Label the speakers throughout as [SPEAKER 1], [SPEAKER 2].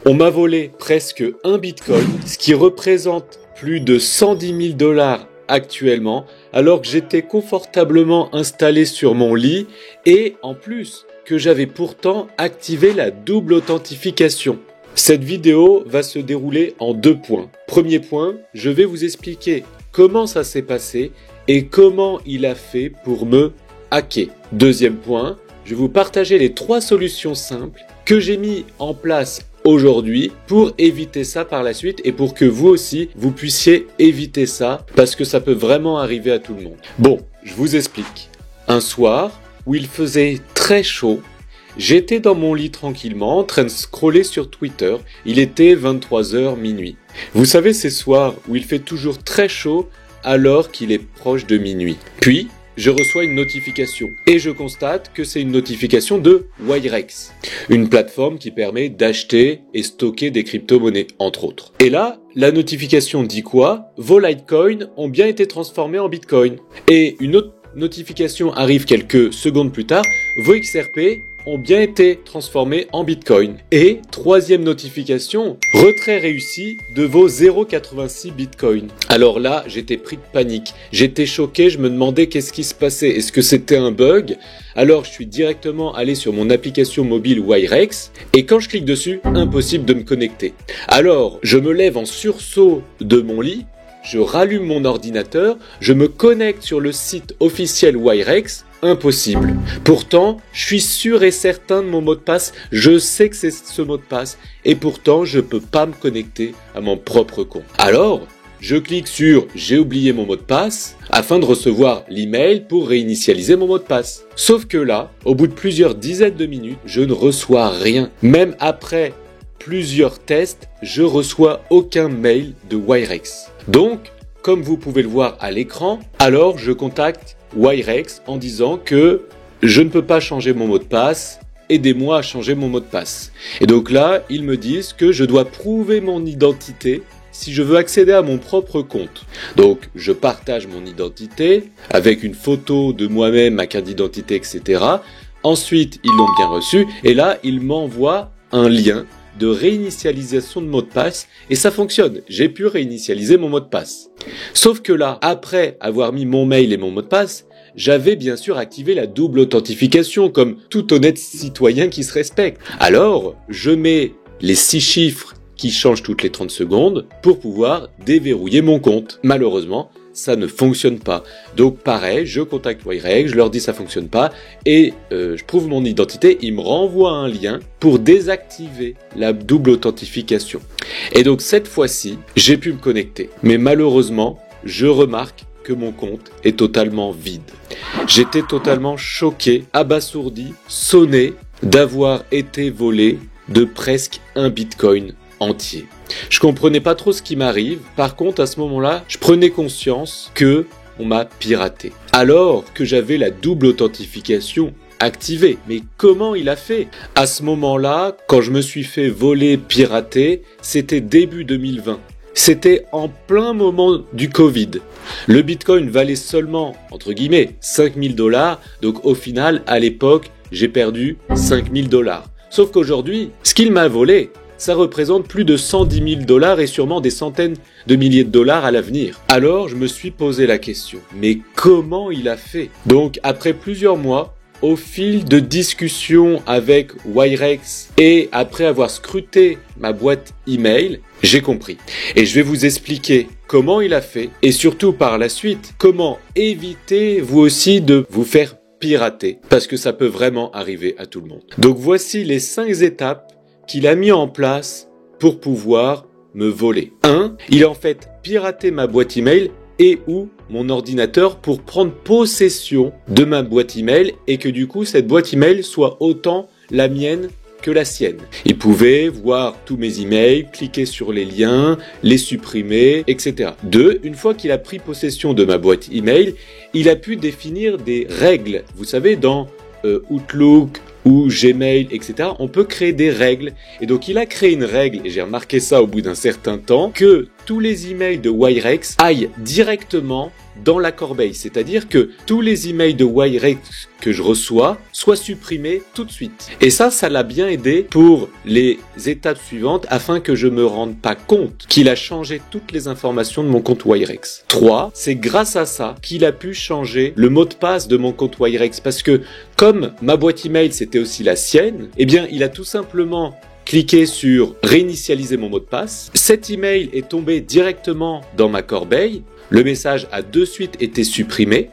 [SPEAKER 1] On m'a volé presque un bitcoin, ce qui représente plus de 110 000 $ actuellement, alors que j'étais confortablement installé sur mon lit et en plus que j'avais pourtant activé la double authentification. Cette vidéo va se dérouler en 2 points. Premier point, je vais vous expliquer comment ça s'est passé et comment il a fait pour me hacker. Deuxième point, je vais vous partager les 3 solutions simples que j'ai mis en place aujourd'hui pour éviter ça par la suite et pour que vous aussi vous puissiez éviter ça parce que ça peut vraiment arriver à tout le monde. Bon, je vous explique. Un soir où il faisait très chaud, j'étais dans mon lit tranquillement en train de scroller sur Twitter. Il était 23h minuit. Vous savez ces soirs où il fait toujours très chaud alors qu'il est proche de minuit. Puis je reçois une notification et je constate que c'est une notification de Wirex, une plateforme qui permet d'acheter et stocker des crypto-monnaies, entre autres. Et là, la notification dit quoi? Vos Litecoin ont bien été transformés en Bitcoin. Et une autre notification arrive quelques secondes plus tard, vos XRP ont bien été transformés en Bitcoin. Et troisième notification, retrait réussi de vos 0,86 Bitcoin. Alors là, j'étais pris de panique. J'étais choqué, je me demandais qu'est-ce qui se passait. Est-ce que c'était un bug? Alors je suis directement allé sur mon application mobile Wirex et quand je clique dessus, impossible de me connecter. Alors, je me lève en sursaut de mon lit, je rallume mon ordinateur, je me connecte sur le site officiel Wirex. Impossible. Pourtant, je suis sûr et certain de mon mot de passe, je sais que c'est ce mot de passe, et pourtant je peux pas me connecter à mon propre compte. Alors, je clique sur « J'ai oublié mon mot de passe » afin de recevoir l'email pour réinitialiser mon mot de passe. Sauf que là, au bout de plusieurs dizaines de minutes, je ne reçois rien. Même après plusieurs tests, je reçois aucun mail de Wirex. Donc, comme vous pouvez le voir à l'écran, alors je contacte Wirex en disant que je ne peux pas changer mon mot de passe, aidez-moi à changer mon mot de passe. Et donc là, ils me disent que je dois prouver mon identité si je veux accéder à mon propre compte. Donc je partage mon identité avec une photo de moi-même, ma carte d'identité, etc. Ensuite, ils l'ont bien reçu et là, ils m'envoient un lien de réinitialisation de mot de passe et ça fonctionne. J'ai pu réinitialiser mon mot de passe. Sauf que là, après avoir mis mon mail et mon mot de passe, j'avais bien sûr activé la double authentification comme tout honnête citoyen qui se respecte. Alors, je mets les 6 chiffres qui changent toutes les 30 secondes pour pouvoir déverrouiller mon compte. Malheureusement, ça ne fonctionne pas. Donc pareil, je contacte Wirex, je leur dis ça fonctionne pas et je prouve mon identité, ils me renvoient un lien pour désactiver la double authentification. Et donc cette fois-ci, j'ai pu me connecter. Mais malheureusement, je remarque que mon compte est totalement vide. J'étais totalement choqué, abasourdi, sonné d'avoir été volé de presque un Bitcoin entier. Je comprenais pas trop ce qui m'arrive. Par contre, à ce moment-là, je prenais conscience que on m'a piraté. Alors que j'avais la double authentification activée. Mais comment il a fait? À ce moment-là, quand je me suis fait voler, pirater, c'était début 2020. C'était en plein moment du Covid. Le Bitcoin valait seulement, entre guillemets, 5 000 $. Donc au final, à l'époque, j'ai perdu 5 000 $. Sauf qu'aujourd'hui, ce qu'il m'a volé, ça représente plus de 110 000 $ et sûrement des centaines de milliers de dollars à l'avenir. Alors je me suis posé la question, mais comment il a fait? Donc après plusieurs mois, au fil de discussions avec Wirex et après avoir scruté ma boîte email, j'ai compris. Et je vais vous expliquer comment il a fait et surtout par la suite, comment éviter vous aussi de vous faire pirater parce que ça peut vraiment arriver à tout le monde. Donc voici les 5 étapes qu'il a mis en place pour pouvoir me voler. 1. Il a en fait piraté ma boîte email et ou mon ordinateur pour prendre possession de ma boîte email et que du coup cette boîte email soit autant la mienne que la sienne. Il pouvait voir tous mes emails, cliquer sur les liens, les supprimer, etc. 2. Une fois qu'il a pris possession de ma boîte email, il a pu définir des règles. Vous savez, dans Outlook ou Gmail, etc., on peut créer des règles. Et donc, il a créé une règle, et j'ai remarqué ça au bout d'un certain temps, que tous les emails de Wirex aillent directement dans la corbeille. C'est-à-dire que tous les emails de Wirex que je reçois soient supprimés tout de suite. Et ça l'a bien aidé pour les étapes suivantes afin que je me rende pas compte qu'il a changé toutes les informations de mon compte Wirex. 3. C'est grâce à ça qu'il a pu changer le mot de passe de mon compte Wirex parce que comme ma boîte email c'était aussi la sienne, eh bien il a tout simplement cliquez sur réinitialiser mon mot de passe. Cet email est tombé directement dans ma corbeille. Le message a de suite été supprimé.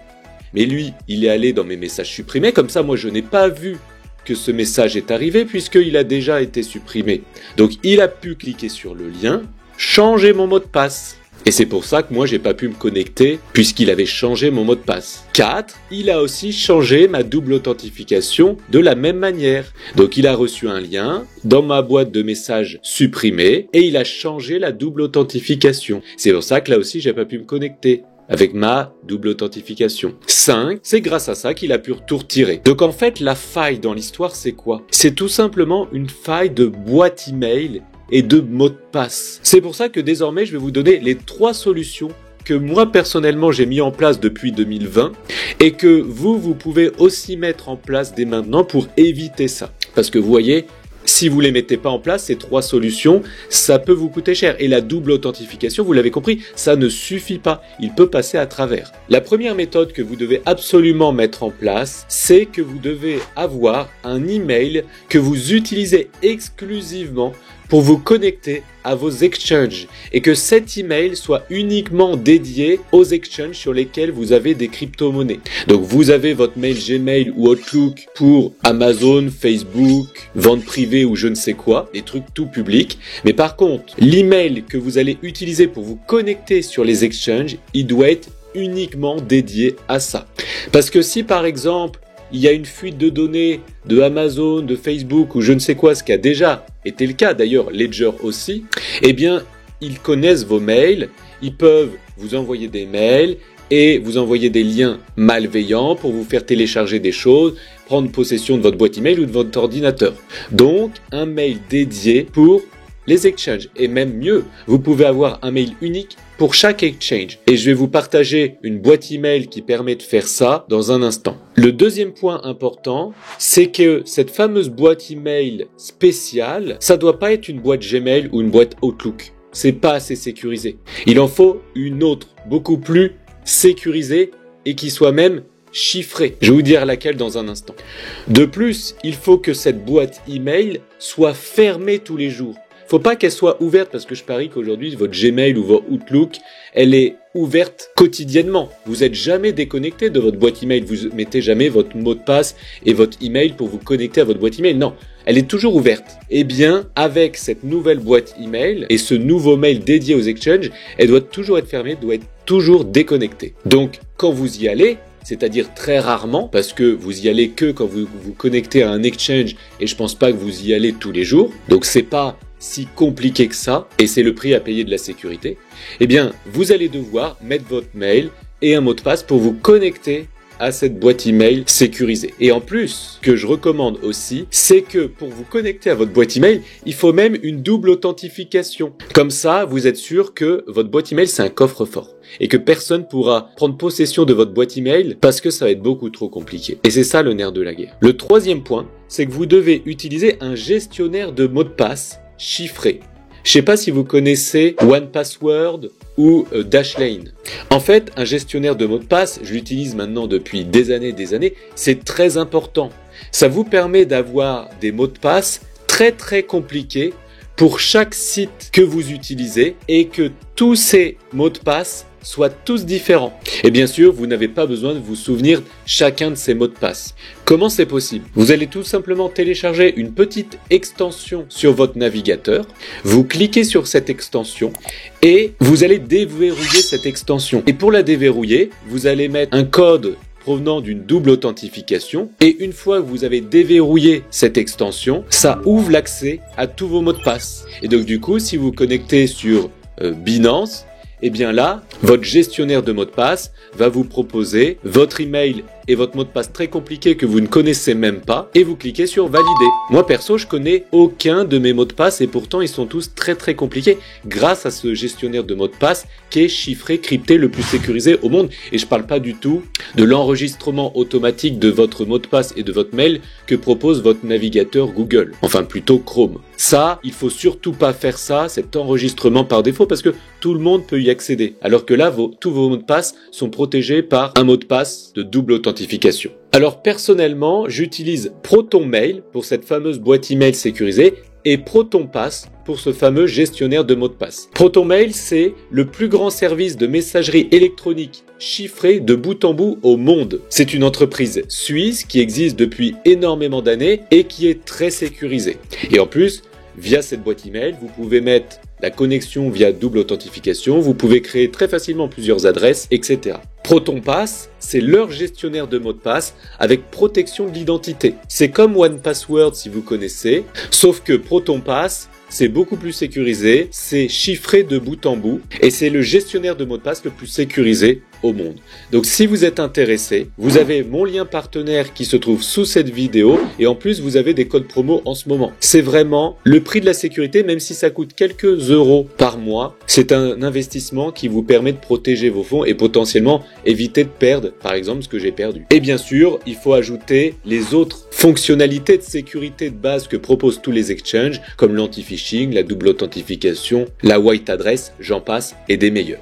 [SPEAKER 1] Mais lui, il est allé dans mes messages supprimés. Comme ça, moi, je n'ai pas vu que ce message est arrivé puisqu'il a déjà été supprimé. Donc, il a pu cliquer sur le lien, changer mon mot de passe. Et c'est pour ça que moi, j'ai pas pu me connecter puisqu'il avait changé mon mot de passe. 4. Il a aussi changé ma double authentification de la même manière. Donc, il a reçu un lien dans ma boîte de messages supprimée et il a changé la double authentification. C'est pour ça que là aussi, j'ai pas pu me connecter avec ma double authentification. 5. C'est grâce à ça qu'il a pu tout retirer. Donc, en fait, la faille dans l'histoire, c'est quoi? C'est tout simplement une faille de boîte email et de mots de passe. C'est pour ça que désormais, je vais vous donner les 3 solutions que moi, personnellement, j'ai mis en place depuis 2020 et que vous pouvez aussi mettre en place dès maintenant pour éviter ça. Parce que vous voyez, si vous les mettez pas en place, ces 3 solutions, ça peut vous coûter cher. Et la double authentification, vous l'avez compris, ça ne suffit pas. Il peut passer à travers. La première méthode que vous devez absolument mettre en place, c'est que vous devez avoir un email que vous utilisez exclusivement pour vous connecter à vos exchanges et que cet email soit uniquement dédié aux exchanges sur lesquels vous avez des crypto-monnaies. Donc vous avez votre mail Gmail ou Outlook pour Amazon, Facebook, vente privée ou je ne sais quoi, des trucs tout publics. Mais par contre, l'email que vous allez utiliser pour vous connecter sur les exchanges, il doit être uniquement dédié à ça. Parce que si par exemple, il y a une fuite de données de Amazon, de Facebook ou je ne sais quoi, ce qui a déjà été le cas, d'ailleurs Ledger aussi, eh bien, ils connaissent vos mails, ils peuvent vous envoyer des mails et vous envoyer des liens malveillants pour vous faire télécharger des choses, prendre possession de votre boîte email ou de votre ordinateur. Donc, un mail dédié pour les exchanges. Et même mieux, vous pouvez avoir un mail unique pour chaque exchange. Et je vais vous partager une boîte email qui permet de faire ça dans un instant. Le deuxième point important, c'est que cette fameuse boîte email spéciale, ça doit pas être une boîte Gmail ou une boîte Outlook. C'est pas assez sécurisé. Il en faut une autre, beaucoup plus sécurisée et qui soit même chiffrée. Je vais vous dire laquelle dans un instant. De plus, il faut que cette boîte email soit fermée tous les jours. Faut pas qu'elle soit ouverte parce que je parie qu'aujourd'hui votre Gmail ou votre Outlook, elle est ouverte quotidiennement. Vous êtes jamais déconnecté de votre boîte email. Vous mettez jamais votre mot de passe et votre email pour vous connecter à votre boîte email. Non, elle est toujours ouverte. Eh bien, avec cette nouvelle boîte email et ce nouveau mail dédié aux exchanges, elle doit toujours être fermée, doit être toujours déconnectée. Donc, quand vous y allez, c'est-à-dire très rarement, parce que vous y allez que quand vous vous connectez à un exchange et je pense pas que vous y allez tous les jours. Donc, c'est pas si compliqué que ça, et c'est le prix à payer de la sécurité, eh bien, vous allez devoir mettre votre mail et un mot de passe pour vous connecter à cette boîte email sécurisée. Et en plus, ce que je recommande aussi, c'est que pour vous connecter à votre boîte email, il faut même une double authentification. Comme ça, vous êtes sûr que votre boîte email, c'est un coffre-fort. Et que personne pourra prendre possession de votre boîte email parce que ça va être beaucoup trop compliqué. Et c'est ça le nerf de la guerre. Le troisième point, c'est que vous devez utiliser un gestionnaire de mots de passe chiffré. Je sais pas si vous connaissez OnePassword ou Dashlane. En fait, un gestionnaire de mots de passe, je l'utilise maintenant depuis des années, c'est très important. Ça vous permet d'avoir des mots de passe très très compliqués pour chaque site que vous utilisez et que tous ces mots de passe soient tous différents. Et bien sûr, vous n'avez pas besoin de vous souvenir chacun de ces mots de passe. Comment c'est possible? Vous allez tout simplement télécharger une petite extension sur votre navigateur, vous cliquez sur cette extension et vous allez déverrouiller cette extension. Et pour la déverrouiller, vous allez mettre un code provenant d'une double authentification et une fois que vous avez déverrouillé cette extension, ça ouvre l'accès à tous vos mots de passe. Et donc du coup, si vous connectez sur Binance, eh bien là, votre gestionnaire de mots de passe va vous proposer votre email et votre mot de passe très compliqué que vous ne connaissez même pas et vous cliquez sur valider. Moi perso, je connais aucun de mes mots de passe et pourtant ils sont tous très compliqués grâce à ce gestionnaire de mots de passe qui est chiffré, crypté, le plus sécurisé au monde. Et je parle pas du tout de l'enregistrement automatique de votre mot de passe et de votre mail que propose votre navigateur Google. Enfin plutôt Chrome. Ça, il faut surtout pas faire ça, cet enregistrement par défaut, parce que tout le monde peut y accéder. Alors que là, tous vos mots de passe sont protégés par un mot de passe de double authentification. Alors personnellement, j'utilise ProtonMail pour cette fameuse boîte email sécurisée et ProtonPass pour ce fameux gestionnaire de mots de passe. ProtonMail, c'est le plus grand service de messagerie électronique chiffrée de bout en bout au monde. C'est une entreprise suisse qui existe depuis énormément d'années et qui est très sécurisée. Et en plus, via cette boîte email, vous pouvez mettre la connexion via double authentification, vous pouvez créer très facilement plusieurs adresses, etc. ProtonPass, c'est leur gestionnaire de mots de passe avec protection de l'identité. C'est comme 1Password si vous connaissez, sauf que ProtonPass, c'est beaucoup plus sécurisé, c'est chiffré de bout en bout et c'est le gestionnaire de mots de passe le plus sécurisé au monde. Donc si vous êtes intéressé, vous avez mon lien partenaire qui se trouve sous cette vidéo et en plus vous avez des codes promo en ce moment. C'est vraiment le prix de la sécurité, même si ça coûte quelques euros par mois. C'est un investissement qui vous permet de protéger vos fonds et potentiellement éviter de perdre, par exemple, ce que j'ai perdu. Et bien sûr, il faut ajouter les autres fonctionnalités de sécurité de base que proposent tous les exchanges, comme l'anti-phishing, la double authentification, la white address, j'en passe, et des meilleurs.